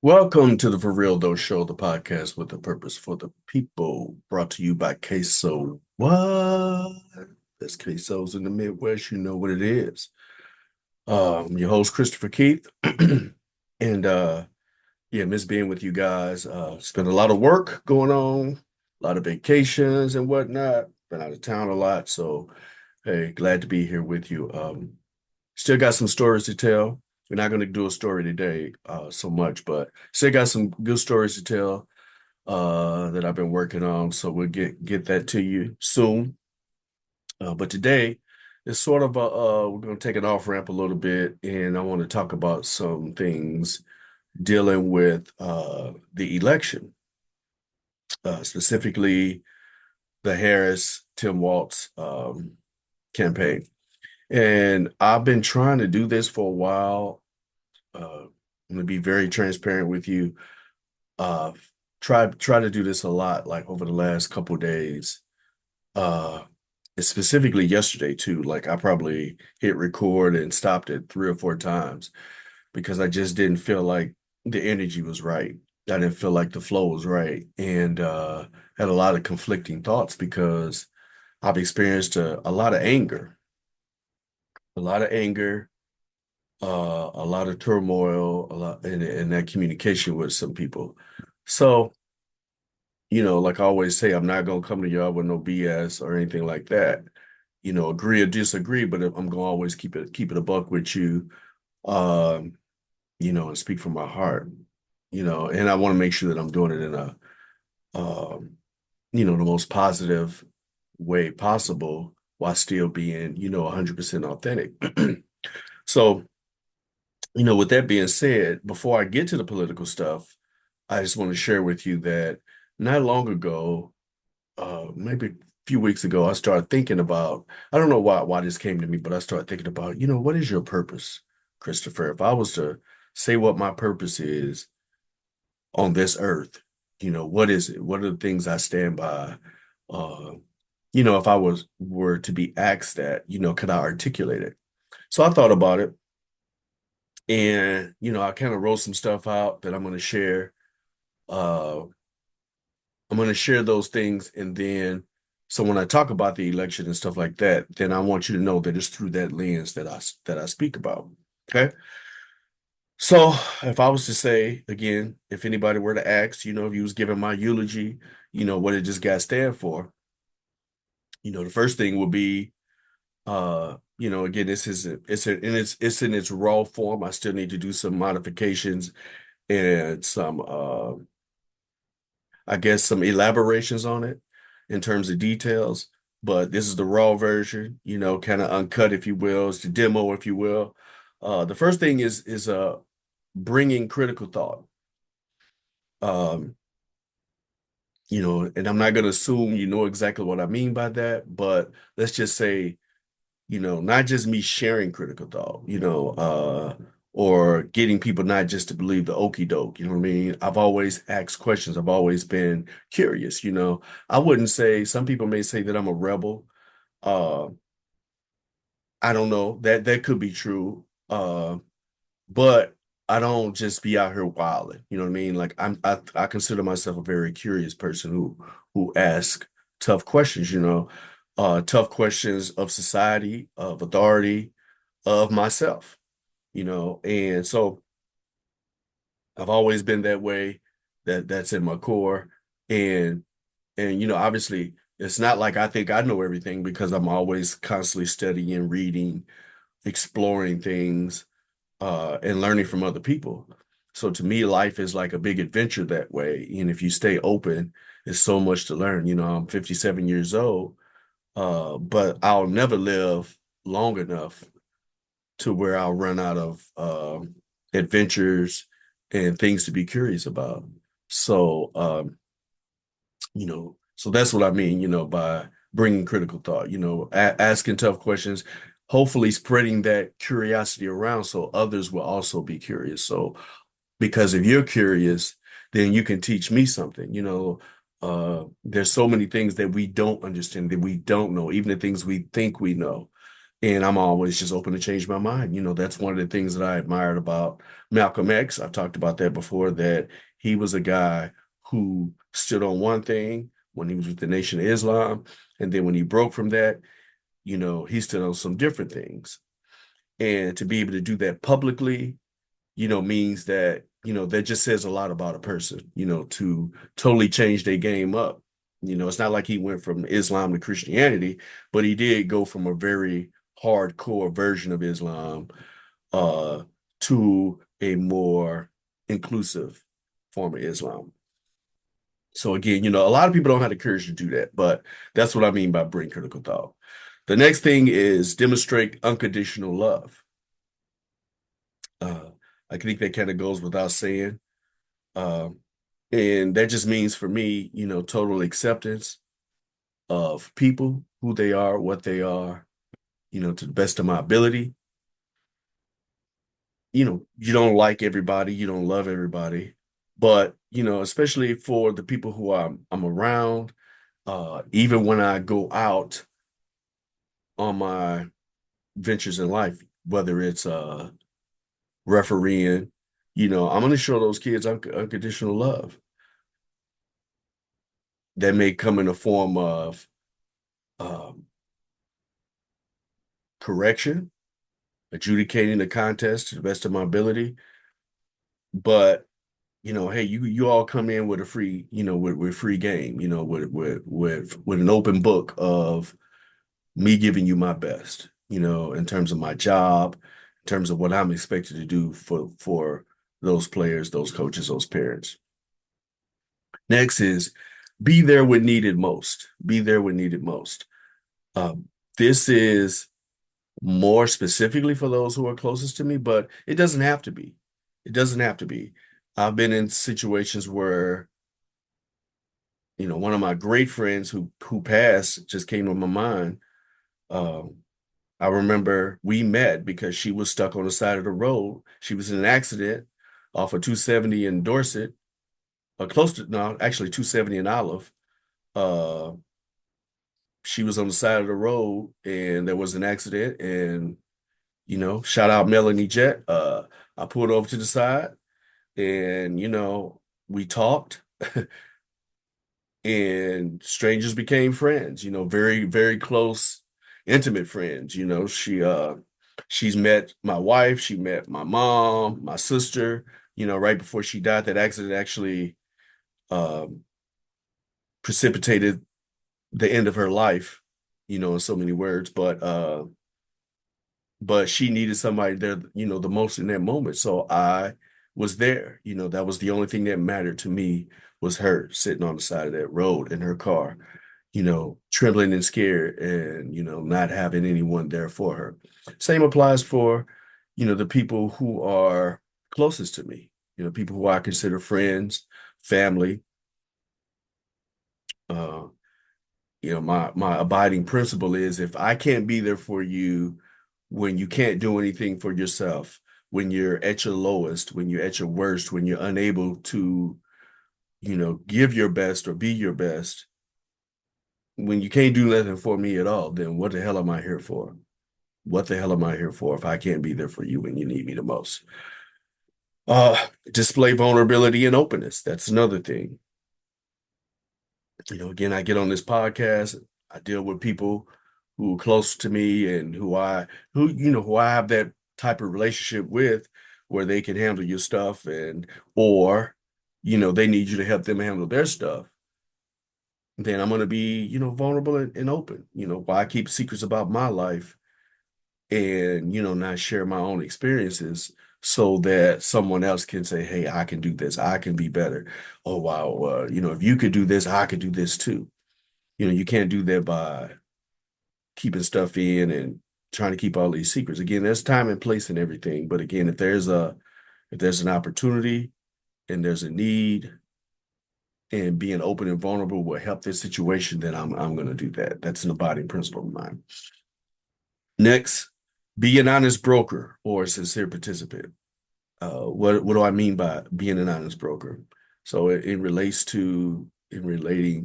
Welcome to the For Real Though Show, the podcast with a purpose for the people, brought to you by Queso. What? There's Quesos in the Midwest, you know what it is. Your host, Christopher Keith. And yeah, miss being with you guys. Spent a lot of work going on, a lot of vacations and whatnot. Been out of town a lot, so hey, glad to be here with you. Still got some stories to tell. We're not going to do a story today so much, but still got some good stories to tell that I've been working on. So we'll get that to you soon. But today is sort of we're going to take an off ramp a little bit, and I want to talk about some things dealing with the election, specifically the Harris Tim Walz campaign. And I've been trying to do this for a while. I'm gonna be very transparent with you. Uh, try to do this a lot, like over the last couple of days. Uh, and specifically yesterday too. Like I probably hit record and stopped it 3 or 4 times because I just didn't feel like the energy was right. I didn't feel like the flow was right, and had a lot of conflicting thoughts because I've experienced a lot of anger, a lot of anger, a lot of turmoil, a lot, and that communication with some people. So, like I always say, I'm not gonna come to y'all with no BS or anything like that. Agree or disagree, but I'm gonna always keep it a buck with you, um, and speak from my heart, and I want to make sure that I'm doing it in um, the most positive way possible while still being, 100% authentic. So, with that being said, before I get to the political stuff, I just want to share with you that not long ago, maybe a few weeks ago, I started thinking about, I don't know why this came to me, but I started thinking about, what is your purpose, Christopher? If I was to say what my purpose is on this earth, what is it? What are the things I stand by? Uh, if I were to be asked that, could I articulate it? So I thought about it and, I kind of wrote some stuff out that I'm going to share. Uh, I'm going to share those things. And then, so when I talk about the election and stuff like that, then I want you to know that it's through that lens that I speak about. Okay. So if I was to say again, if anybody were to ask, if you was giving my eulogy, what it just got stand for, the first thing would be, again, this is it's in its raw form. I still need to do some modifications and some I guess some elaborations on it in terms of details, but this is the raw version, kind of uncut, if you will. It's the demo, if you will. The first thing is bringing critical thought. Um, and I'm not going to assume you know exactly what I mean by that, but let's just say not just me sharing critical thought, or getting people not just to believe the okey doke, you know what I mean? I've always asked questions. I've always been curious, I wouldn't say, some people may say that I'm a rebel. Uh, I don't know. That could be true. But I don't just be out here wilding, you know what I mean? Like I consider myself a very curious person who asks tough questions, tough questions of society, of authority, of myself, and so I've always been that way. That's in my core. And obviously it's not like I think I know everything because I'm always constantly studying, reading, exploring things, and learning from other people. So to me, life is like a big adventure that way. And if you stay open, there's so much to learn. I'm 57 years old, but I'll never live long enough to where I'll run out of adventures and things to be curious about. So, so that's what I mean, by bringing critical thought, asking tough questions, hopefully spreading that curiosity around so others will also be curious. So, because if you're curious, then you can teach me something, there's so many things that we don't understand, that we don't know, even the things we think we know. And I'm always just open to change my mind. That's one of the things that I admired about Malcolm X. I've talked about that before, that he was a guy who stood on one thing when he was with the Nation of Islam. And then when he broke from that, he stood on some different things. And to be able to do that publicly, means that, that just says a lot about a person, to totally change their game up. It's not like he went from Islam to Christianity, but he did go from a very hardcore version of Islam uh, to a more inclusive form of Islam. So again, a lot of people don't have the courage to do that, but that's what I mean by bring critical thought. The next thing is demonstrate unconditional love. Uh, I think that kind of goes without saying. Um, and that just means for me, total acceptance of people, who they are, what they are, to the best of my ability. You don't like everybody, you don't love everybody, but especially for the people who I'm around, even when I go out on my ventures in life, whether it's refereeing, I'm going to show those kids unconditional love. That may come in the form of um, correction, adjudicating the contest to the best of my ability. But hey, you all come in with a free, with free game, with an open book of me giving you my best, in terms of my job, in terms of what I'm expected to do for those players, those coaches, those parents. Next is be there when needed most. Be there when needed most. Um, this is more specifically for those who are closest to me, but it doesn't have to be. It doesn't have to be. I've been in situations where, one of my great friends who passed just came to my mind. Um, I remember we met because she was stuck on the side of the road. She was in an accident off of 270 in Dorset, or close to, no, actually 270 in Olive. Uh, she was on the side of the road and there was an accident, and shout out Melanie Jet. I pulled over to the side and, we talked and strangers became friends, very, very close, intimate friends. She's met my wife, she met my mom, my sister, right before she died. That accident actually um, precipitated the end of her life, in so many words, but she needed somebody there, the most in that moment. So I was there. That was the only thing that mattered to me, was her sitting on the side of that road in her car, trembling and scared, and, not having anyone there for her. Same applies for, the people who are closest to me, people who I consider friends, family. Uh, my abiding principle is, if I can't be there for you when you can't do anything for yourself, when you're at your lowest, when you're at your worst, when you're unable to, give your best or be your best, when you can't do nothing for me at all, then what the hell am I here for? What the hell am I here for if I can't be there for you when you need me the most? Display vulnerability and openness. That's another thing. Again, I get on this podcast, I deal with people who are close to me and who I have that type of relationship with, where they can handle your stuff, or they need you to help them handle their stuff. Then I'm going to be, vulnerable and open. Why keep secrets about my life and, not share my own experiences so that someone else can say, hey, I can do this. I can be better. Oh, wow. If you could do this, I could do this too. You can't do that by keeping stuff in and trying to keep all these secrets. Again, there's time and place and everything. But again, if there's an opportunity and there's a need, and being open and vulnerable will help this situation, then I'm going to do that. That's an abiding principle of mine. Next, be an honest broker or a sincere participant. What do I mean by being an honest broker? So in relating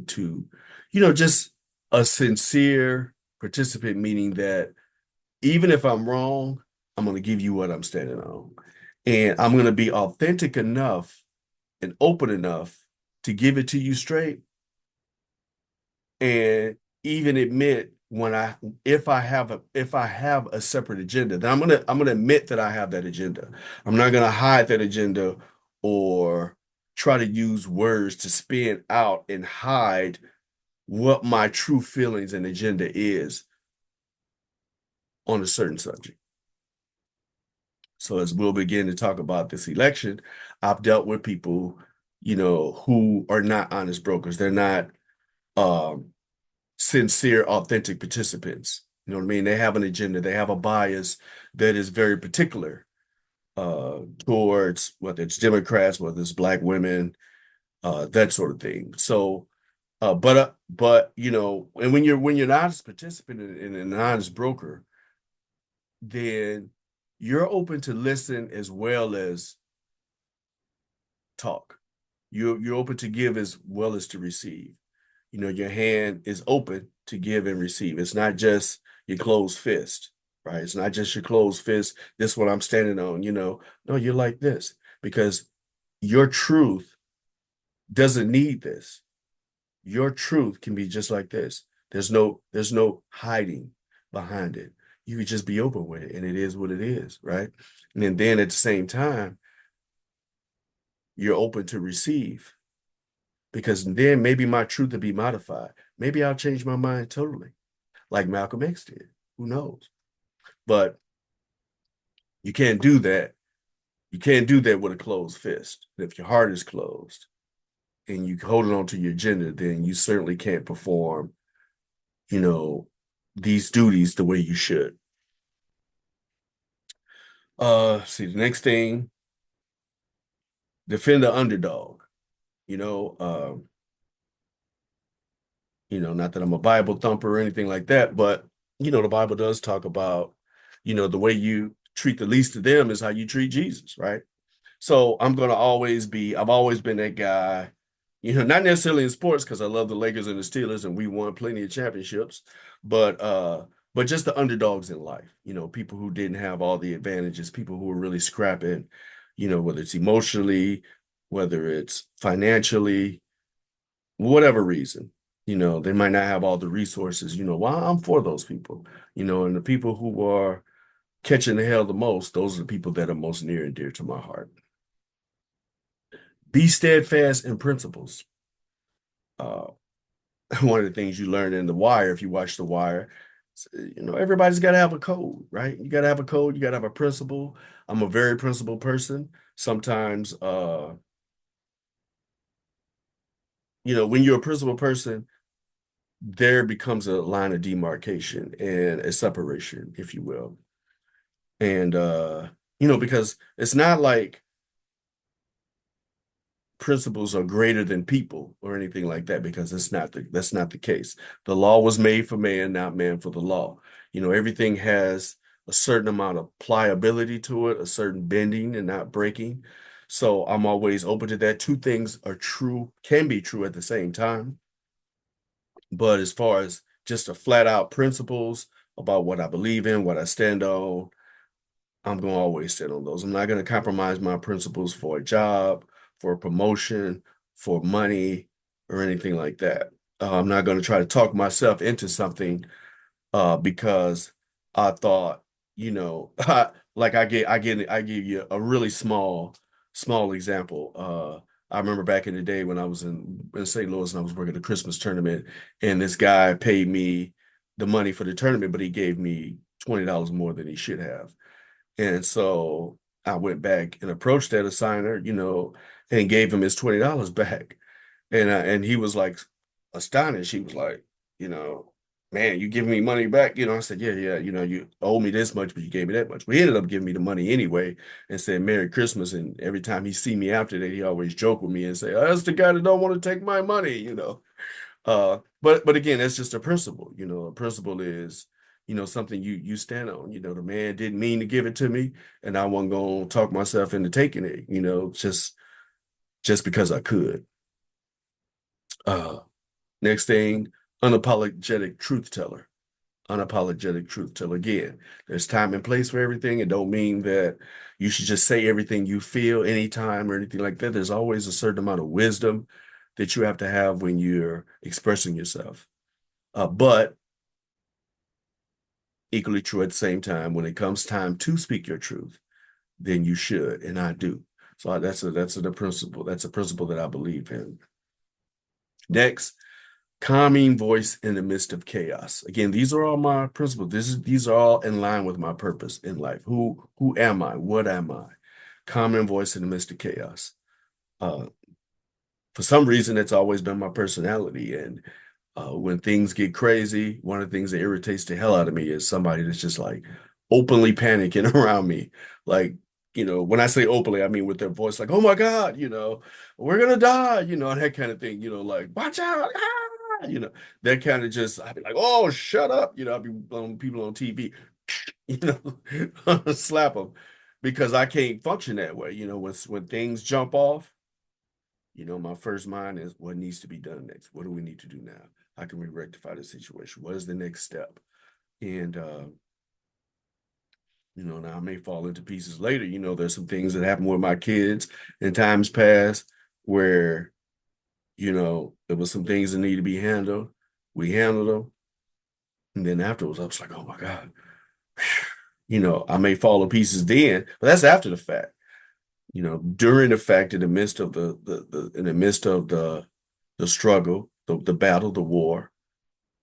to, just a sincere participant, meaning that even if I'm wrong, I'm going to give you what I'm standing on. And I'm going to be authentic enough and open enough to give it to you straight and even admit when I if I have a separate agenda, then I'm gonna admit that I have that agenda. I'm not gonna hide that agenda or try to use words to spin out and hide what my true feelings and agenda is on a certain subject. So as we'll begin to talk about this election, I've dealt with people, who are not honest brokers. They're not um sincere, authentic participants. You know what I mean? They have an agenda, they have a bias that is very particular towards whether it's Democrats, whether it's Black women, that sort of thing. So, but and when you're an honest participant and an honest broker, then you're open to listen as well as talk. You're open to give as well as to receive. Your hand is open to give and receive. It's not just your closed fist, right? It's not just your closed fist. This is what I'm standing on, No, you're like this because your truth doesn't need this. Your truth can be just like this. There's no hiding behind it. You could just be open with it, and it is what it is, right? And then at the same time, you're open to receive because then maybe my truth will be modified. Maybe I'll change my mind totally, like Malcolm X did. Who knows? But you can't do that. You can't do that with a closed fist. If your heart is closed and you holding on to your agenda, then you certainly can't perform, you know, these duties the way you should. See the next thing, defend the underdog. You know, not that I'm a Bible thumper or anything like that, but the Bible does talk about, the way you treat the least of them is how you treat Jesus, right? So I've always been that guy, not necessarily in sports because I love the Lakers and the Steelers and we won plenty of championships, but but just the underdogs in life, people who didn't have all the advantages, people who were really scrapping, whether it's emotionally, whether it's financially, whatever reason, they might not have all the resources, well, I'm for those people, and the people who are catching the hell the most, those are the people that are most near and dear to my heart. Be steadfast in principles. Uh, one of the things you learn in The Wire, if you watch The Wire, everybody's got to have a code, right? You got to have a code, you got to have a principle. I'm a very principled person. Sometimes, when you're a principled person, there becomes a line of demarcation and a separation, if you will. And, because it's not like principles are greater than people or anything like that because that's not the case. The law was made for man, not man for the law. Everything has a certain amount of pliability to it, a certain bending and not breaking. So I'm always open to that. Two things are true, can be true at the same time. But as far as just a flat out principles about what I believe in, what I stand on, I'm going to always stand on those. I'm not going to compromise my principles for a job, for a promotion, for money, or anything like that. I'm not going to try to talk myself into something because I thought, like I give you a really small example. I remember back in the day when I was in St. Louis and I was working a Christmas tournament, and this guy paid me the money for the tournament, but he gave me $20 more than he should have. And so I went back and approached that assigner, and gave him his $20 back. And he was like astonished. He was like, you know, man, you giving me money back? I said, yeah, yeah, you owe me this much, but you gave me that much. We ended up giving me the money anyway and said Merry Christmas. And every time he see me after that, he always joke with me and say, oh, that's the guy that don't want to take my money. But again, that's just a principle. A principle is, something you stand on. The man didn't mean to give it to me, and I wasn't gonna talk myself into taking it, just because I could. Uh next thing, unapologetic truth teller. unapologetic truth teller. Again, there's time and place for everything. It don't mean that you should just say everything you feel anytime or anything like that. There's always a certain amount of wisdom that you have to have when you're expressing yourself. But equally true at the same time, when it comes time to speak your truth, then you should, and I do. So that's the principle. That's a principle that I believe in. Next, calming voice in the midst of chaos. Again, these are all my principles. These are all in line with my purpose in life. Who am I? What am I? Calming voice in the midst of chaos. Uh, for some reason, it's always been my personality. And when things get crazy, one of the things that irritates the hell out of me is somebody that's just like openly panicking around me. Like, when I say openly, I mean with their voice, like, oh my God, we're gonna die, and that kind of thing, like, watch out, that kind of just, I'd be like, oh, shut up, I'd be people on TV, slap them because I can't function that way, when things jump off. My first mind is what needs to be done next. What do we need to do now? How can we rectify the situation? What is the next step? And now I may fall into pieces later. There's some things that happen with my kids in times past where, there was some things that need to be handled. We handled them. And then afterwards, I was like, oh my God. I may fall to pieces then, but that's after the fact. During the fact, in the midst of the struggle, the battle, the war,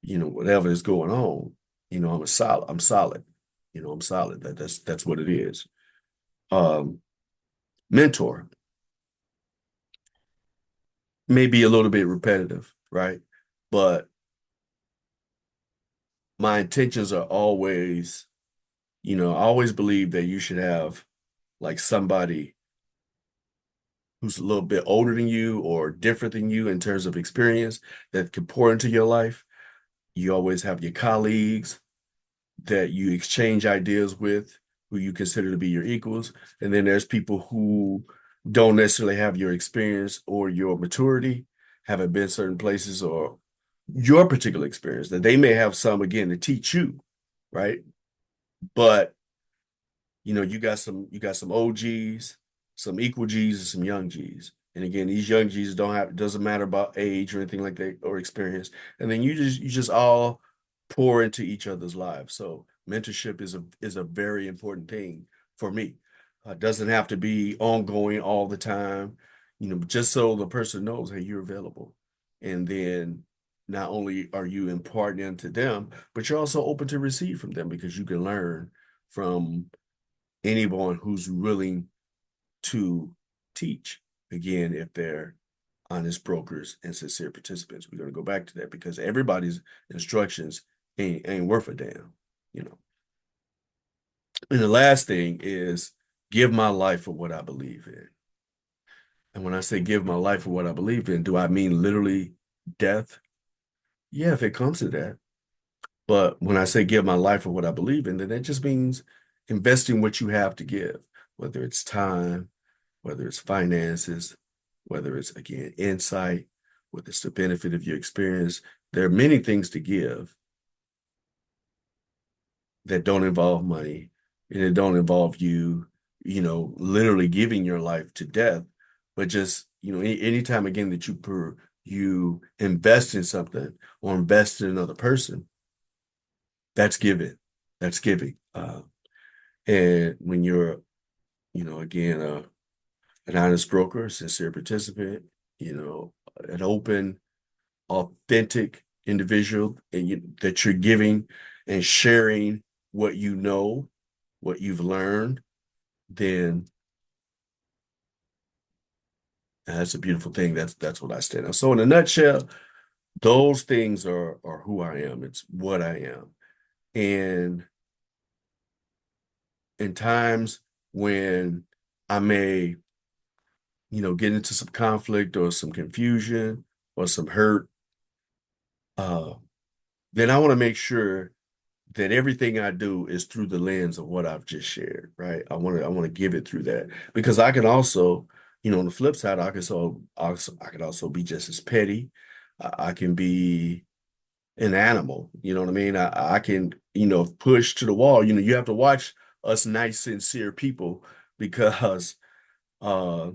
whatever is going on, I'm solid. I'm solid. That's what it is. Um, Mentor may be a little bit repetitive, right? But my intentions are always, I always believe that you should have like somebody who's a little bit older than you or different than you in terms of experience that can pour into your life. You always have your colleagues that you exchange ideas with, who you consider to be your equals. And then there's people who don't necessarily have your experience or your maturity, haven't been certain places or your particular experience, that they may have some, again, to teach you, right? But you got some OGs, some equal G's, and some young G's. And again, these young G's doesn't matter about age or anything like that or experience. And then you just all pour into each other's lives. So mentorship is a very important thing for me. Doesn't have to be ongoing all the time, just so the person knows, hey, you're available. And then not only are you imparting into them, but you're also open to receive from them because you can learn from anyone who's willing to teach. Again, if they're honest brokers and sincere participants. We're going to go back to that because everybody's instructions ain't worth a damn, you know. And the last thing is give my life for what I believe in. And when I say give my life for what I believe in, do I mean literally death? Yeah, if it comes to that. But when I say give my life for what I believe in, then that just means investing what you have to give, whether it's time, whether it's finances, whether it's, again, insight, whether it's the benefit of your experience. There are many things to give that don't involve money and it don't involve you, literally giving your life to death, but just, anytime again that you invest in something or invest in another person, that's giving. That's giving. And when you're, again, an honest broker, a sincere participant, an open, authentic individual, and that you're giving and sharing what you know, what you've learned, then that's a beautiful thing. That's what I stand on. So in a nutshell, those things are who I am. It's what I am. And in times when I may, get into some conflict or some confusion or some hurt, uh, then I want to make sure that everything I do is through the lens of what I've just shared, right? I want to give it through that because I can also, on the flip side, I can also be just as petty. I can be an animal. You know what I mean? I can, push to the wall. You have to watch us nice, sincere people because uh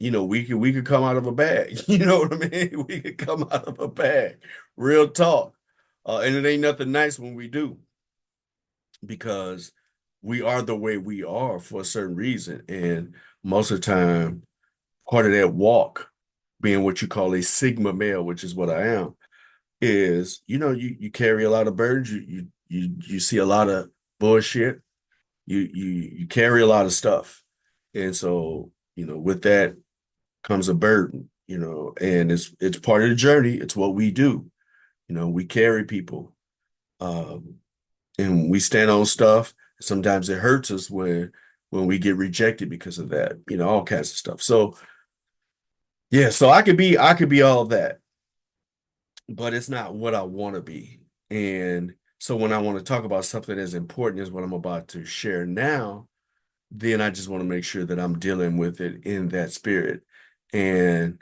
we could come out of a bag. You know what I mean? We could come out of a bag. Real talk. And it ain't nothing nice when we do because we are the way we are for a certain reason. And most of the time, part of that walk, being what you call a Sigma male, which is what I am, is you carry a lot of burdens, you see a lot of bullshit, you carry a lot of stuff. And so, with that comes a burden, and it's part of the journey. It's what we do. We carry people. Um, and we stand on stuff. Sometimes it hurts us when we get rejected because of that, all kinds of stuff. So yeah, so I could be all of that, but it's not what I want to be. And so when I want to talk about something as important as what I'm about to share now, then I just want to make sure that I'm dealing with it in that spirit. And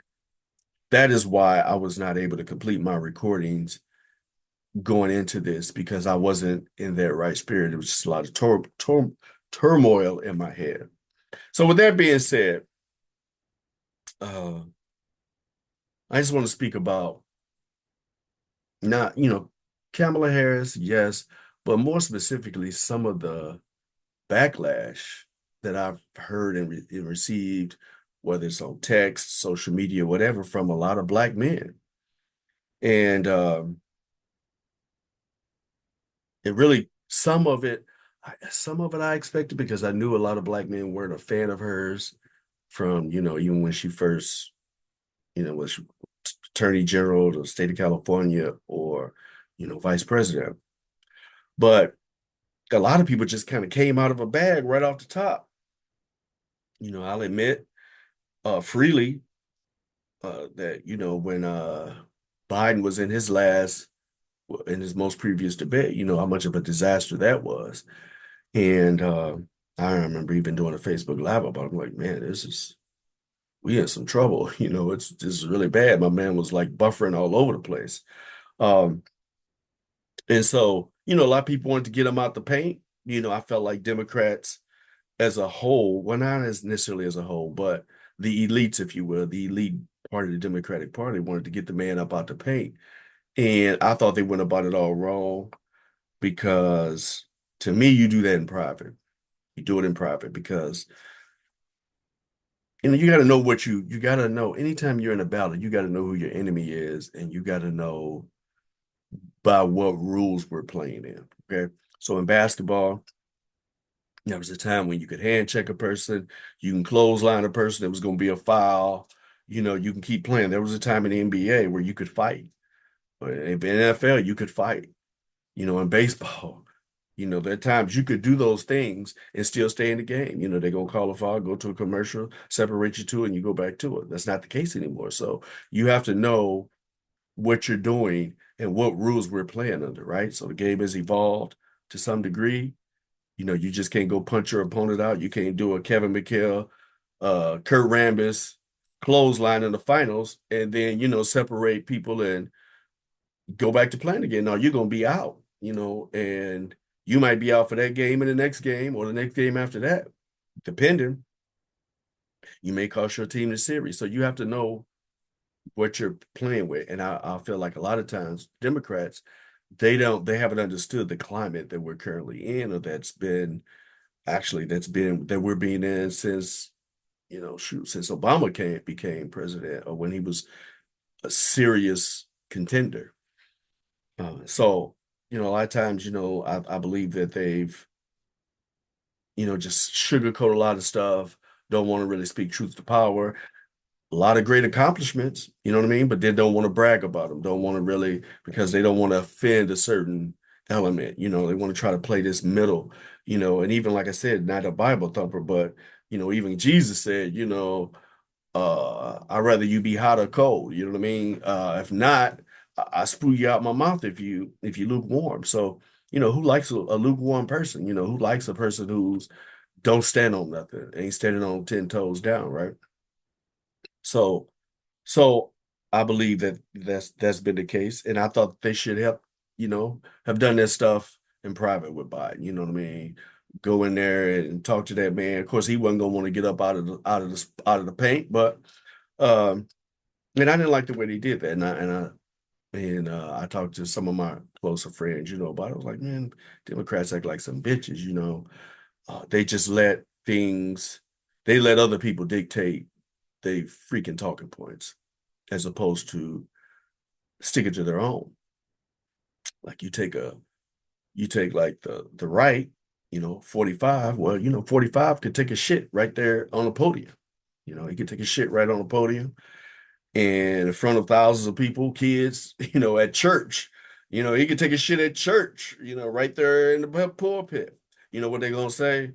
that is why I was not able to complete my recordings going into this because I wasn't in that right spirit. It was just a lot of turmoil in my head. So with that being said, uh, I just want to speak about not, Kamala Harris, yes, but more specifically, some of the backlash that I've heard and received, whether it's on text, social media, whatever, from a lot of Black men. And it really, some of it I expected because I knew a lot of Black men weren't a fan of hers from, even when she first, was Attorney General of the state of California or, Vice President. But a lot of people just kind of came out of a bag right off the top. I'll admit freely that, when Biden was in his most previous debate, how much of a disaster that was. And I remember even doing a Facebook Live about it. I'm like, man, we in some trouble. This is really bad. My man was like buffering all over the place. Um, and so, a lot of people wanted to get him out the paint. I felt like Democrats as a whole, well, not as necessarily as a whole, but the elites, if you will, the elite part of the Democratic Party wanted to get the man up out the paint. And I thought they went about it all wrong because to me, you do that in private. You do it in private because you got to know you got to know anytime you're in a battle, you got to know who your enemy is and you got to know by what rules we're playing in. Okay. So in basketball, there was a time when you could hand check a person, you can clothesline a person, it was going to be a foul. You can keep playing. There was a time in the NBA where you could fight. In the NFL, you could fight. In baseball, there are times you could do those things and still stay in the game. They're gonna call a foul, go to a commercial, separate you two, and you go back to it. That's not the case anymore. So you have to know what you're doing and what rules we're playing under, right? So the game has evolved to some degree. You just can't go punch your opponent out. You can't do a Kevin McHale, Kurt Rambis clothesline in the finals and then, separate people and go back to playing again. Now you're gonna be out, and you might be out for that game and the next game or the next game after that, depending. You may cost your team the series. So you have to know what you're playing with. And I feel like a lot of times Democrats, they haven't understood the climate that we're currently in, or that we're being in since, since Obama became president or when he was a serious contender. So, a lot of times, I believe that they've, just sugarcoat a lot of stuff, don't want to really speak truth to power. A lot of great accomplishments, you know what I mean? But they don't want to brag about them, don't want to really, because they don't want to offend a certain element. They want to try to play this middle, and even like I said, not a Bible thumper, but, even Jesus said, I'd rather you be hot or cold. You know what I mean? If not, I spew you out my mouth if you lukewarm. So, who likes a lukewarm person? Who likes a person who's don't stand on nothing, ain't standing on 10 toes down, right? So, so I believe that that's been the case, and I thought they should have, have done that stuff in private with Biden. You know what I mean? Go in there and talk to that man. Of course, he wasn't gonna want to get up out of the paint, but um, and I didn't like the way they did that, and I talked to some of my closer friends, about it. I was like, man, Democrats act like some bitches. They just they let other people dictate they freaking talking points as opposed to sticking to their own. Like you take like the right, 45. Well, 45 could take a shit right there on the podium. He could take a shit right on the podium and in front of thousands of people, kids, at church. He could take a shit at church, right there in the pulpit. You know what they're gonna say?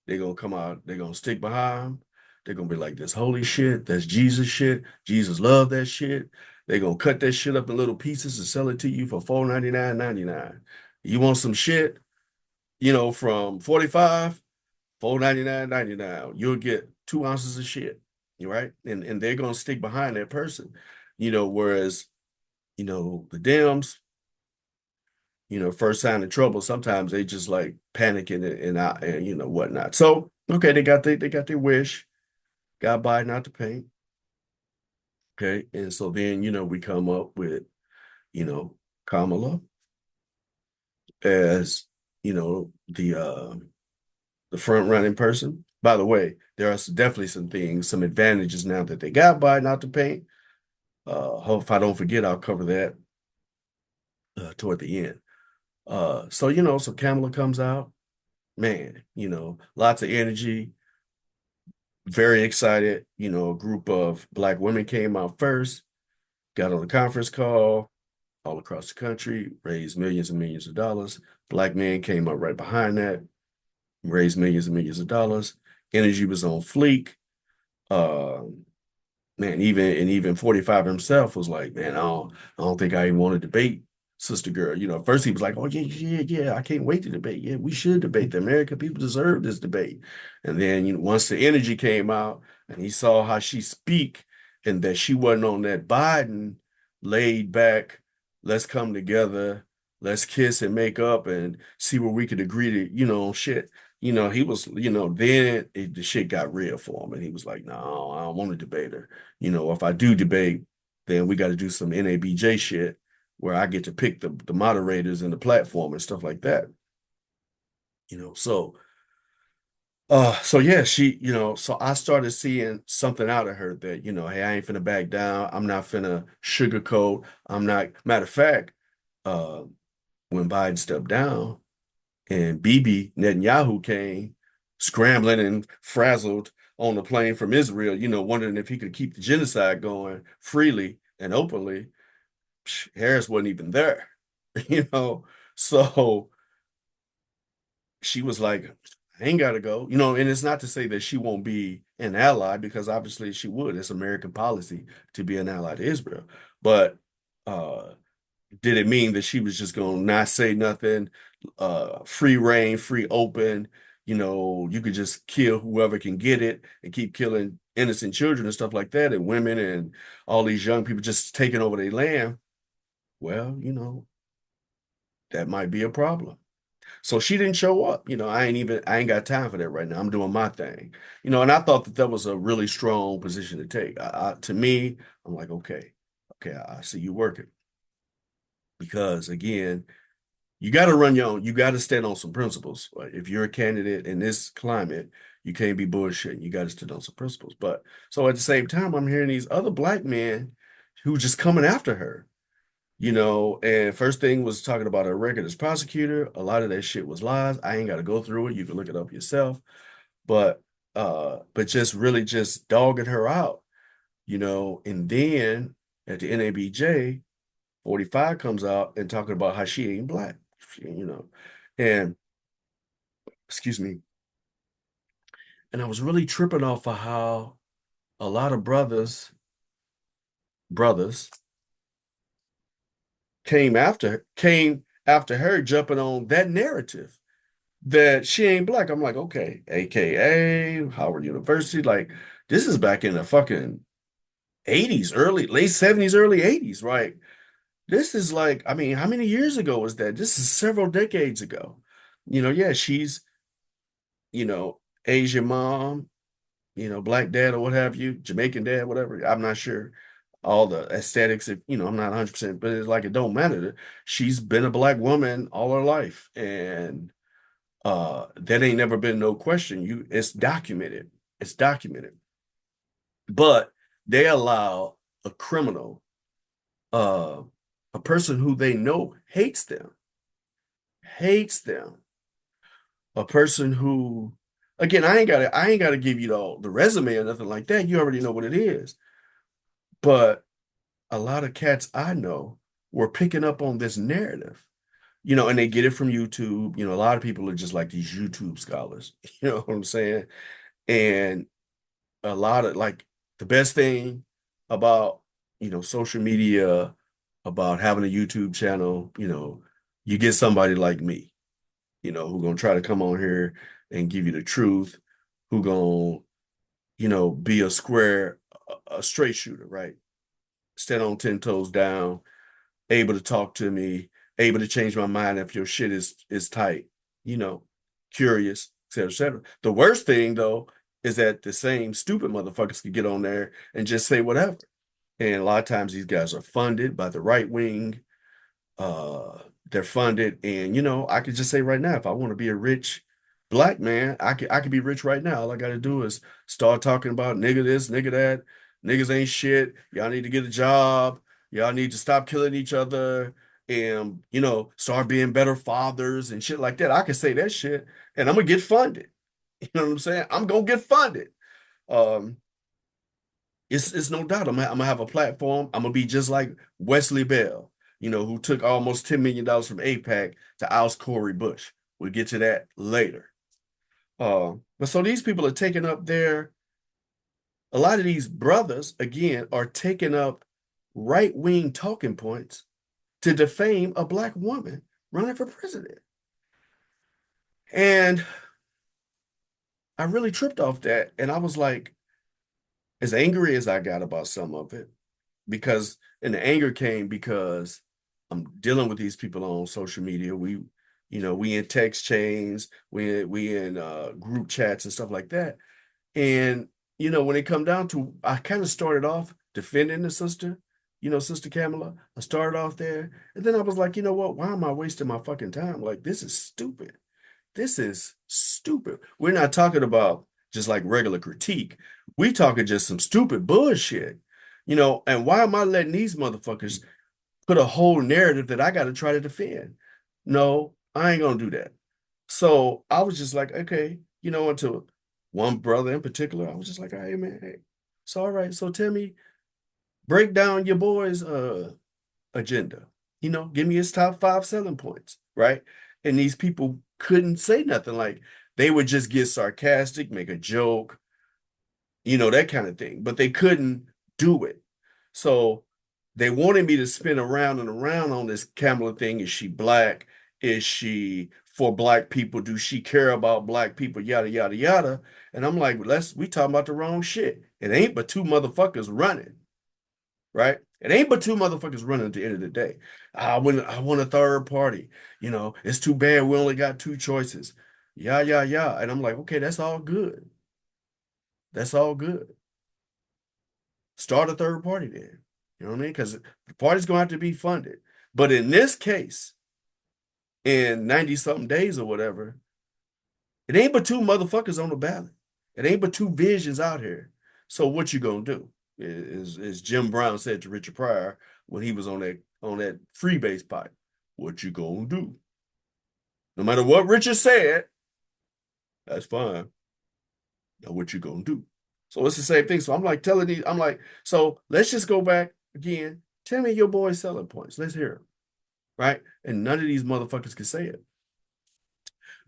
They're gonna come out, they're gonna stick behind him. They're gonna be like, this holy shit, that's Jesus shit. Jesus loved that shit. They're gonna cut that shit up in little pieces and sell it to you for $4.99.99. You want some shit, from 45, $4.99.99. You'll get 2 ounces of shit, right? And they're gonna stick behind that person, whereas, the Dems, first sign of trouble, sometimes they just like panicking and whatnot. So okay, they got their wish, got Biden out the paint. Okay. And so then, we come up with, you know, Kamala as, the front running person. By the way, there are definitely some advantages now that they got Biden out the paint. Hope if I don't forget, I'll cover that toward the end. So Kamala comes out, man, lots of energy, very excited. A group of Black women came out first, got on a conference call all across the country, raised millions and millions of dollars. Black men came up right behind that, raised millions and millions of dollars. Energy was on fleek. Uh, Man, even 45 himself was like, man, I don't think I even want to debate Sister Girl. At first he was like, oh yeah, yeah, yeah, I can't wait to debate. Yeah, we should debate. The American people deserve this debate. And then, once the energy came out and he saw how she speak and that she wasn't on that Biden laid back, let's come together, let's kiss and make up and see where we could agree to, shit. He was, then the shit got real for him. And he was like, no, I don't want to debate her. If I do debate, then we got to do some NABJ shit where I get to pick the moderators and the platform and stuff like that. So yeah, so I started seeing something out of her that, hey, I ain't finna back down. I'm not finna sugarcoat. I'm not, matter of fact, uh, when Biden stepped down and Bibi Netanyahu came scrambling and frazzled on the plane from Israel, wondering if he could keep the genocide going freely and openly. Harris wasn't even there, you know. So she was like, I ain't gotta go, and it's not to say that she won't be an ally because obviously she would. It's American policy to be an ally to Israel. But uh did it mean that she was just gonna not say nothing, free reign, free open, you could just kill whoever can get it and keep killing innocent children and stuff like that, and women and all these young people just taking over their land? Well, that might be a problem. So she didn't show up. I ain't got time for that right now. I'm doing my thing. And I thought that was a really strong position to take. To me, I'm like, okay, I see you working because again, you got to run your own. You got to stand on some principles. Right? If you're a candidate in this climate, you can't be bullshitting. You got to stand on some principles. But so at the same time, I'm hearing these other Black men who just coming after her. And first thing was talking about her record as prosecutor. A lot of that shit was lies. I ain't got to go through it. You can look it up yourself. But just really just dogging her out, and then at the NABJ, 45 comes out and talking about how she ain't Black, and excuse me. And I was really tripping off of how a lot of brothers came after her jumping on that narrative that she ain't Black. I'm like, okay, AKA Howard University. Like, this is back in the fucking 80s, early, late 70s, early 80s, right? This is like, I mean, how many years ago was that? This is several decades ago. Yeah, she's, Asian mom, black dad or what have you, Jamaican dad, whatever. I'm not sure all the aesthetics, if I'm not 100%, but it's like it don't matter. She's been a black woman all her life. And that ain't never been no question. It's documented. It's documented. But they allow a criminal, uh, a person who they know hates them, a person who, again, I ain't gotta give you the resume or nothing like that. You already know what it is. But a lot of cats I know were picking up on this narrative, and they get it from YouTube. A lot of people are just like these YouTube scholars. You know what I'm saying? And a lot of like the best thing about social media, about having a YouTube channel, you get somebody like me, who gonna try to come on here and give you the truth, who gonna be a square, a straight shooter, right? Stand on 10 toes down, able to talk to me, able to change my mind if your shit is tight, you know, curious, et cetera, et cetera. The worst thing though is that the same stupid motherfuckers can get on there and just say whatever. And a lot of times these guys are funded by the right wing. Uh, they're funded, and I could just say right now, if I want to be a rich black man, I could be rich right now. All I got to do is start talking about nigga this, nigga that, niggas ain't shit. Y'all need to get a job. Y'all need to stop killing each other, and start being better fathers and shit like that. I could say that shit, and I'm gonna get funded. You know what I'm saying? I'm gonna get funded. Um, it's no doubt. I'm gonna have a platform. I'm gonna be just like Wesley Bell, who took almost $10 million from AIPAC to oust Cori Bush. We'll get to that later. But so these people are taking up a lot of these brothers, again, are taking up right-wing talking points to defame a black woman running for president. And I really tripped off that. And I was like, as angry as I got about some of it, and the anger came because I'm dealing with these people on social media. We in text chains, we in group chats and stuff like that. And when it come down to, I kind of started off defending the sister, Sister Kamala. I started off there, and then I was like, you know what? Why am I wasting my fucking time? Like, this is stupid. This is stupid. We're not talking about just like regular critique. We talking just some stupid bullshit. And why am I letting these motherfuckers put a whole narrative that I got to try to defend? No, I ain't gonna do that. So I was just like, okay, until one brother in particular, I was just like, hey man, hey, it's all right. So tell me, break down your boy's agenda. Give me his top 5 selling points, right? And these people couldn't say nothing. Like they would just get sarcastic, make a joke, that kind of thing. But they couldn't do it. So they wanted me to spin around and around on this Kamala thing. Is she black? Is she for black people? Do she care about black people? Yada yada yada. And I'm like, we talking about the wrong shit. It ain't but two motherfuckers running, right? It ain't but two motherfuckers running at the end of the day. I want a third party. It's too bad we only got two choices. Yeah, yeah, yeah. And I'm like, okay, that's all good. That's all good. Start a third party then. You know what I mean? Because the party's gonna have to be funded. But in this case, in 90 something days or whatever, it ain't but two motherfuckers on the ballot. It ain't but two visions out here. So what you gonna do? As Jim Brown said to Richard Pryor when he was on that free base pipe, what you gonna do? No matter what Richard said, that's fine. Now what you gonna do? So it's the same thing. So I'm like, so let's just go back again. Tell me your boy's selling points. Let's hear it. Right? And none of these motherfuckers can say it.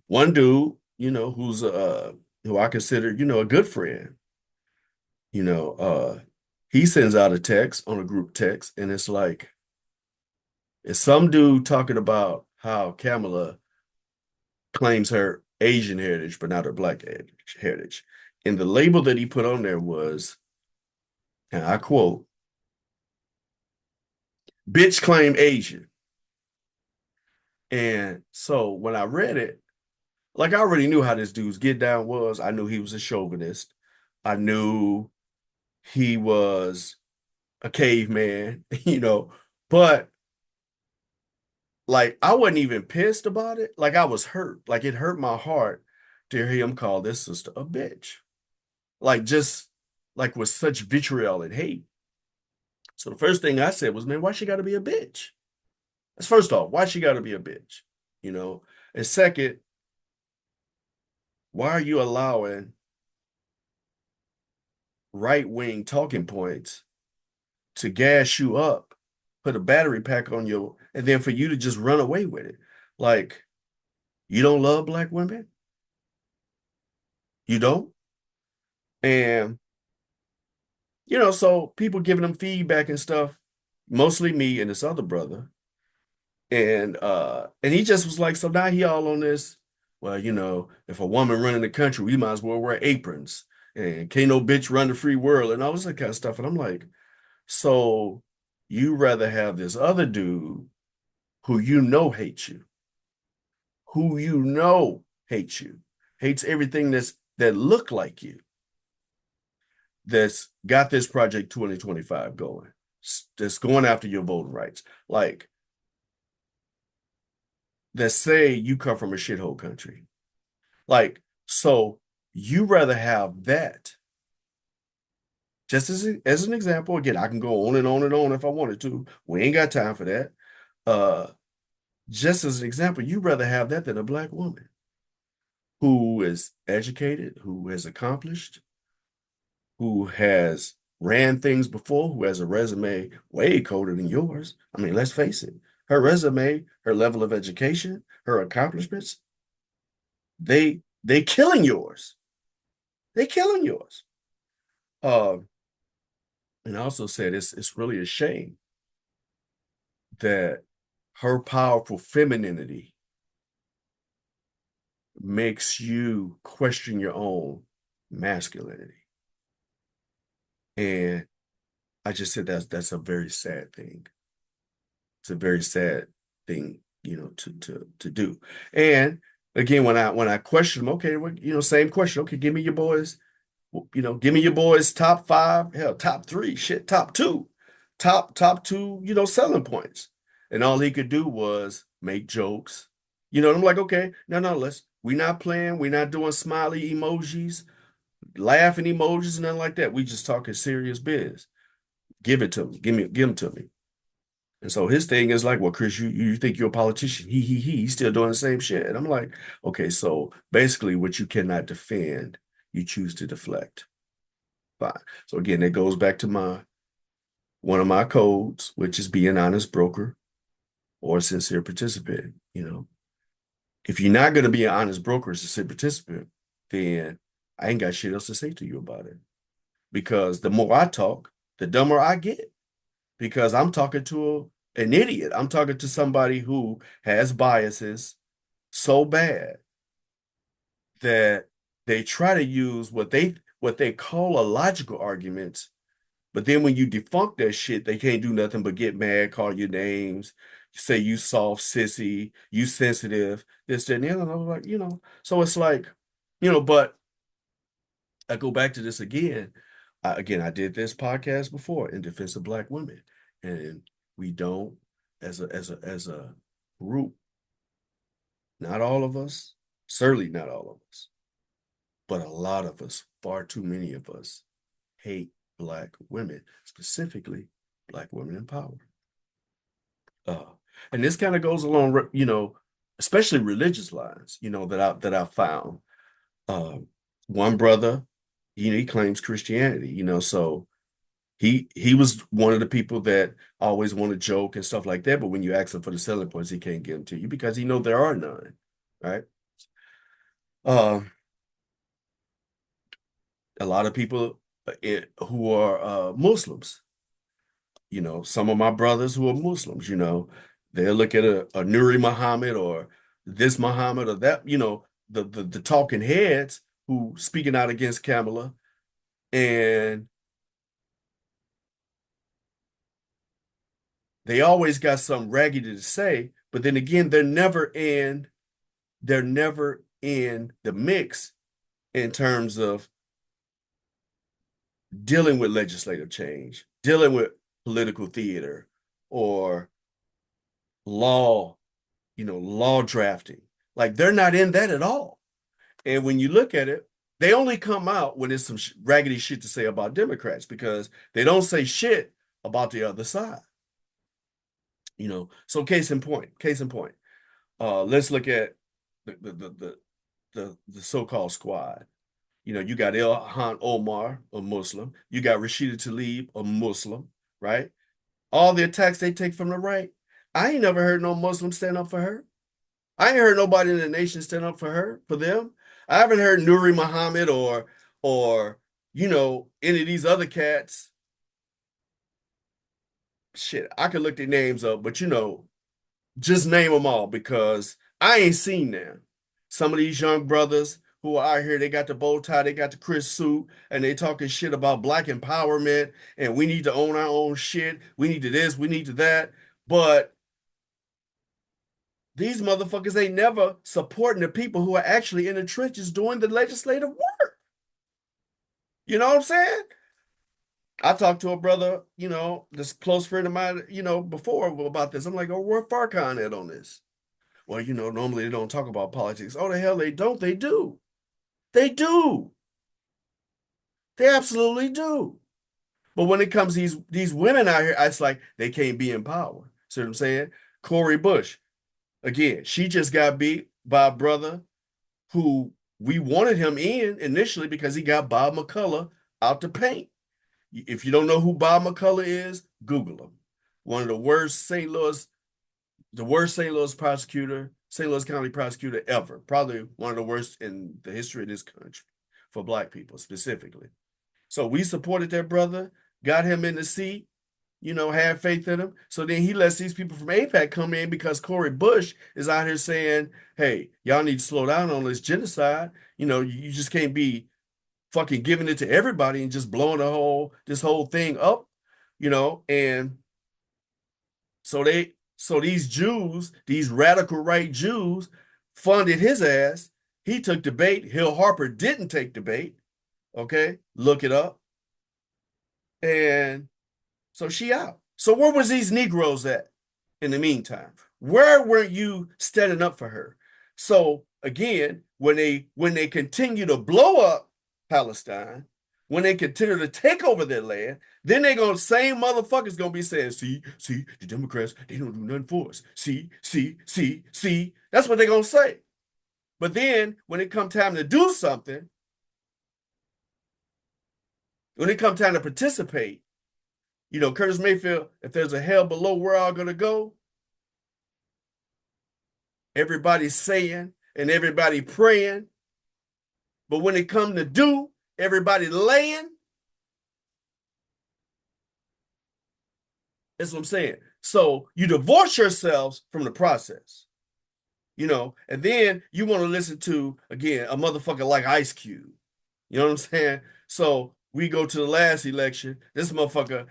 One dude, who I consider, a good friend, you know, uh, he sends out a text on a group text, and it's like, it's some dude talking about how Kamala claims her Asian heritage, but not her black heritage. And the label that he put on there was, and I quote, Bitch claim Asian. And so when I read it, like I already knew how this dude's get down was. I knew he was a chauvinist. I knew he was a caveman, but like I wasn't even pissed about it. Like I was hurt. Like it hurt my heart to hear him call this sister a bitch. Like just like with such vitriol and hate. So the first thing I said was, man, why she gotta be a bitch? That's first off, why she gotta be a bitch? You know? And second, why are you allowing right-wing talking points to gas you up, put a battery pack on you, and then for you to just run away with it? Like, you don't love black women? You don't? And so people giving them feedback and stuff, mostly me and this other brother. And he just was like, so now he all on this. Well, if a woman running the country, we might as well wear aprons. And can't no bitch run the free world and all this kind of stuff. And I'm like, so you rather have this other dude who hates you, hates you, hates everything that look like you, that's got this Project 2025 going, that's going after your voting rights, like that say you come from a shithole country. Like, so you rather have that, just as an example. Again, I can go on and on and on if I wanted to. We ain't got time for that. Uh, just as an example, you rather have that than a black woman who is educated, who has accomplished, who has ran things before, who has a resume way colder than yours. I mean, let's face it, her resume, her level of education, her accomplishments, they killing yours. They killing yours. Uh, and I also said it's really a shame that her powerful femininity makes you question your own masculinity. And I just said that's a very sad thing. It's a very sad thing, to do. And again, when I question them, okay, well, same question. Okay, give me your boys top five, hell, top three, shit, top two, selling points. And all he could do was make jokes. And I'm like, okay, no, we not playing, we not doing smiley emojis, laughing emojis, nothing like that. We just talking serious biz. Give it to me. Give them to me. And so his thing is like, well, Chris, you think you're a politician. He's still doing the same shit. And I'm like, okay, so basically what you cannot defend, you choose to deflect. Fine. So again, it goes back to one of my codes, which is be an honest broker or a sincere participant. If you're not gonna be an honest broker or a sincere participant, then I ain't got shit else to say to you about it. Because the more I talk, the dumber I get. Because I'm talking to an idiot. I'm talking to somebody who has biases so bad that they try to use what they call a logical arguments, but then when you defunct that shit, they can't do nothing but get mad, call you names, say you soft, sissy, you sensitive, this, that, and the other. And I was like, so it's like, but I go back to this again. Again, I did this podcast before in defense of Black women, and we don't, as a group, not all of us, certainly not all of us, but a lot of us, far too many of us, hate Black women, specifically Black women in power. Uh, and this kind of goes along, especially religious lines, that I found. Um, One brother, he claims Christianity, so he was one of the people that always want to joke and stuff like that. But when you ask him for the selling points, he can't give them to you because he know there are none, right? Uh, a lot of people who are Muslims, some of my brothers who are Muslims, they'll look at a Nuri Muhammad or this Muhammad or that, the talking heads who speaking out against Kamala, and they always got something raggedy to say, but then again, they're never in the mix in terms of dealing with legislative change, dealing with political theater or law, law drafting. Like they're not in that at all. And when you look at it, they only come out when there's some raggedy shit to say about Democrats because they don't say shit about the other side. So case in point. Let's look at the so-called squad. You got Ilhan Omar, a Muslim. You got Rashida Tlaib, a Muslim, right? All the attacks they take from the right. I ain't never heard no Muslim stand up for her. I ain't heard nobody in the nation stand up for her, for them. I haven't heard Nuri Muhammad or any of these other cats. Shit, I could look their names up, but just name them all because I ain't seen them. Some of these young brothers who are out here, they got the bow tie, they got the Chris suit, and they talking shit about black empowerment and we need to own our own shit. We need to this, we need to that. But these motherfuckers ain't never supporting the people who are actually in the trenches doing the legislative work. You know what I'm saying? I talked to a brother, this close friend of mine, before about this. I'm like, oh, where Farrakhan at on this? Well, normally they don't talk about politics. Oh, the hell they don't. They do. They do. They absolutely do. But when it comes to these women out here, it's like they can't be in power. See what I'm saying? Cori Bush, again, she just got beat by a brother who we wanted him in initially because he got Bob McCullough out the paint. If you don't know who Bob McCullough is, Google him. One of the worst St. Louis prosecutor, St. Louis County prosecutor ever. Probably one of the worst in the history of this country for black people specifically. So we supported that brother, got him in the seat, had faith in him. So then he lets these people from AIPAC come in because Cori Bush is out here saying, hey, y'all need to slow down on this genocide. You just can't be fucking giving it to everybody and just blowing this whole thing up, and so these Jews, these radical right Jews, funded his ass. He took the bait. Hill Harper didn't take the bait. Okay, look it up. And so she out. So where was these Negroes at in the meantime? Where weren't you standing up for her? So again, when they continue to blow up Palestine, when they continue to take over their land, then same motherfuckers gonna be saying, see, the Democrats, they don't do nothing for us. See. That's what they're gonna say. But then when it come time to do something, when it come time to participate, Curtis Mayfield, if there's a hell below, we're all gonna go. Everybody's saying and everybody praying. But when it come to do, everybody laying. That's what I'm saying. So you divorce yourselves from the process, and then you want to listen to, again, a motherfucker like Ice Cube. You know what I'm saying? So we go to the last election. This motherfucker,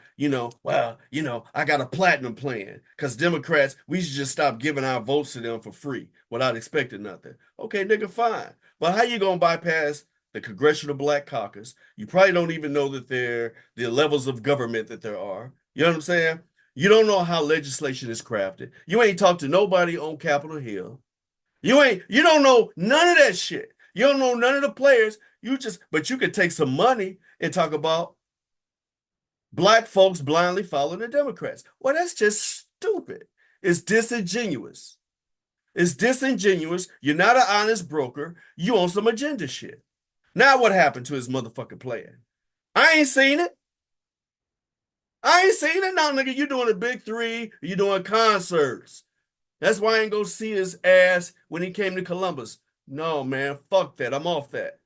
I got a platinum plan because Democrats, we should just stop giving our votes to them for free without expecting nothing. Okay, nigga, fine. But how you going to bypass the Congressional Black Caucus? You probably don't even know that the levels of government that there are. You know what I'm saying? You don't know how legislation is crafted. You ain't talked to nobody on Capitol Hill. You don't know none of that shit. You don't know none of the players. But you could take some money and talk about black folks blindly following the Democrats. Well, that's just stupid. It's disingenuous. It's disingenuous. You're not an honest broker. You on some agenda shit. Now what happened to his motherfucking plan? I ain't seen it. Now, nigga. You doing a big three. You doing concerts. That's why I ain't go see his ass when he came to Columbus. No, man. Fuck that. I'm off that.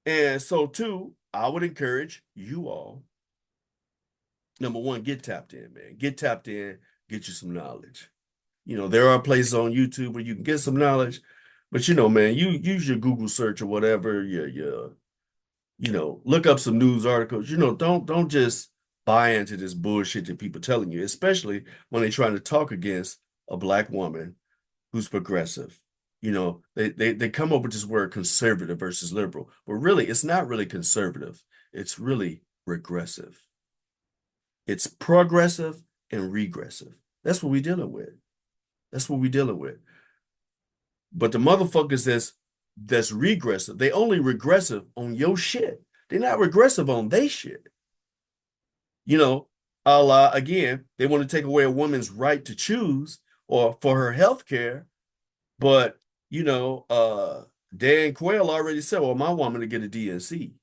And so, too, I would encourage you all. Number one, get tapped in, man. Get tapped in. Get you some knowledge. There are places on YouTube where you can get some knowledge. But, man, you use your Google search or whatever. Look up some news articles. Don't just buy into this bullshit that people telling you, especially when they're trying to talk against a black woman who's progressive. They come up with this word conservative versus liberal, but really it's not really conservative. It's really regressive. It's progressive and regressive. That's what we're dealing with. That's what we're dealing with. But the motherfuckers that's regressive, they only regressive on your shit. They're not regressive on they shit. You know, again, they want to take away a woman's right to choose or for her health care. But, Dan Quayle already said, well, my woman to get a DNC. See